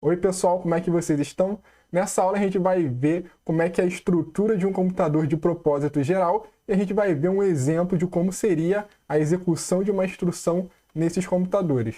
Oi pessoal, como é que vocês estão? Nessa aula a gente vai ver como é que é a estrutura de um computador de propósito geral e a gente vai ver um exemplo de como seria a execução de uma instrução nesses computadores.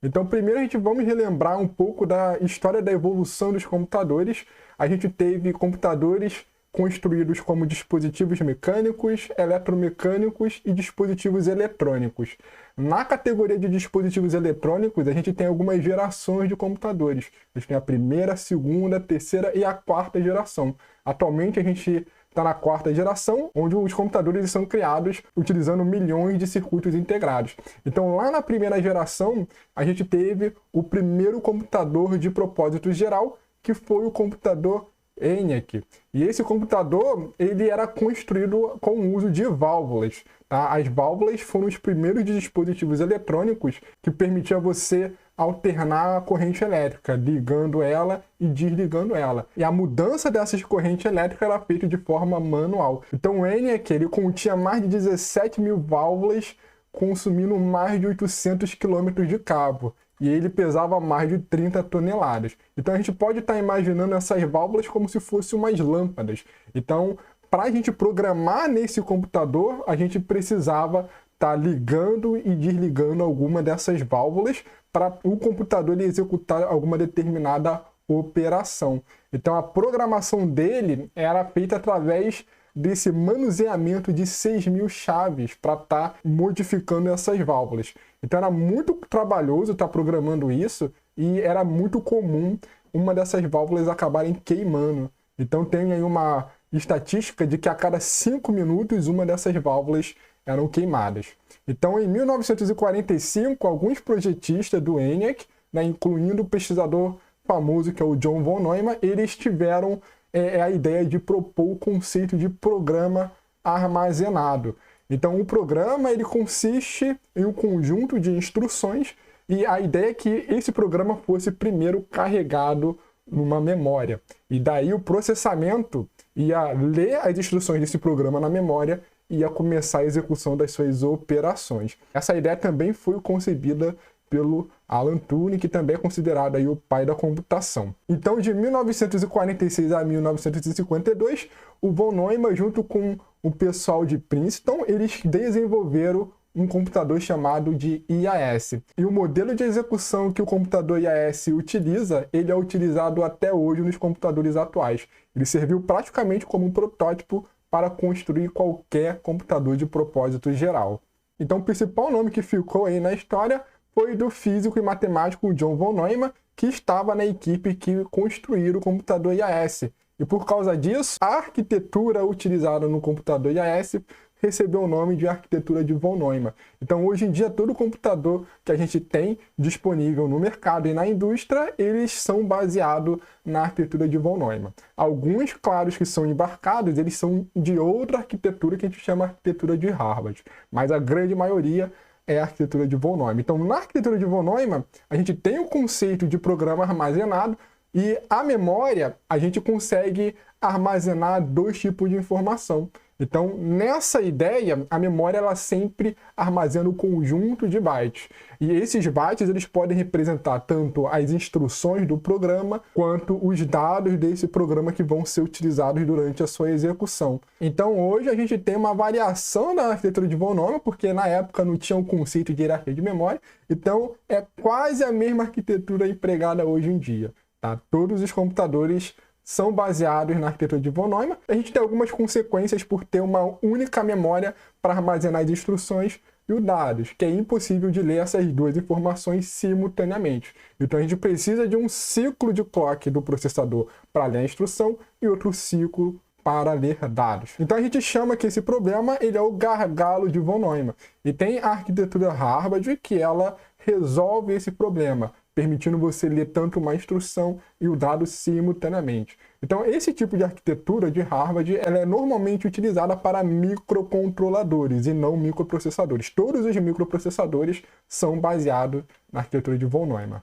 Então primeiro a gente vamos relembrar um pouco da história da evolução dos computadores. A gente teve computadores construídos como dispositivos mecânicos, eletromecânicos e dispositivos eletrônicos. Na categoria de dispositivos eletrônicos, a gente tem algumas gerações de computadores. A gente tem a primeira, a segunda, a terceira e a quarta geração. Atualmente a gente está na quarta geração, onde os computadores são criados utilizando milhões de circuitos integrados. Então lá na primeira geração, a gente teve o primeiro computador de propósito geral, que foi o computador ENIAC. E esse computador ele era construído com o uso de válvulas. Tá? As válvulas foram os primeiros dispositivos eletrônicos que permitiam você alternar a corrente elétrica, ligando ela e desligando ela. E a mudança dessas correntes elétricas era feita de forma manual. Então o ENIAC ele continha mais de 17 mil válvulas, consumindo mais de 800 km de cabo. E ele pesava mais de 30 toneladas. Então a gente pode estar imaginando essas válvulas como se fossem umas lâmpadas. Então, para a gente programar nesse computador, a gente precisava estar ligando e desligando alguma dessas válvulas para o computador ele executar alguma determinada operação. Então a programação dele era feita através desse manuseamento de 6.000 chaves para estar modificando essas válvulas. Então era muito trabalhoso estar programando isso e era muito comum uma dessas válvulas acabarem queimando. Então tem aí uma estatística de que a cada 5 minutos uma dessas válvulas eram queimadas. Então em 1945, alguns projetistas do ENIAC, incluindo o pesquisador famoso que é o John von Neumann, eles tiveram a ideia de propor o conceito de programa armazenado. Então, o programa ele consiste em um conjunto de instruções e a ideia é que esse programa fosse primeiro carregado numa memória. E daí o processamento ia ler as instruções desse programa na memória e ia começar a execução das suas operações. Essa ideia também foi concebida pelo Alan Turing, que também é considerado aí o pai da computação. Então, de 1946 a 1952, o von Neumann, junto com o pessoal de Princeton, eles desenvolveram um computador chamado de IAS. E o modelo de execução que o computador IAS utiliza, ele é utilizado até hoje nos computadores atuais. Ele serviu praticamente como um protótipo para construir qualquer computador de propósito geral. Então, o principal nome que ficou aí na história foi do físico e matemático John von Neumann, que estava na equipe que construiu o computador IAS. E por causa disso, a arquitetura utilizada no computador IAS recebeu o nome de arquitetura de von Neumann. Então, hoje em dia, todo computador que a gente tem disponível no mercado e na indústria, eles são baseados na arquitetura de von Neumann. Alguns, claro, que são embarcados, eles são de outra arquitetura que a gente chama arquitetura de Harvard. Mas a grande maioria é a arquitetura de von Neumann. Então, na arquitetura de von Neumann, a gente tem o conceito de programa armazenado e a memória, a gente consegue armazenar dois tipos de informação. Então, nessa ideia, a memória ela sempre armazena um conjunto de bytes. E esses bytes eles podem representar tanto as instruções do programa, quanto os dados desse programa que vão ser utilizados durante a sua execução. Então, hoje a gente tem uma variação da arquitetura de von Neumann, porque na época não tinha um conceito de hierarquia de memória. Então, é quase a mesma arquitetura empregada hoje em dia. Tá? Todos os computadores são baseados na arquitetura de von Neumann. A gente tem algumas consequências por ter uma única memória para armazenar as instruções e os dados, que é impossível de ler essas duas informações simultaneamente. Então a gente precisa de um ciclo de clock do processador para ler a instrução e outro ciclo para ler dados. Então a gente chama que esse problema ele é o gargalo de von Neumann. E tem a arquitetura Harvard que ela resolve esse problema, permitindo você ler tanto uma instrução e o dado simultaneamente. Então, esse tipo de arquitetura de Harvard ela é normalmente utilizada para microcontroladores e não microprocessadores. Todos os microprocessadores são baseados na arquitetura de von Neumann.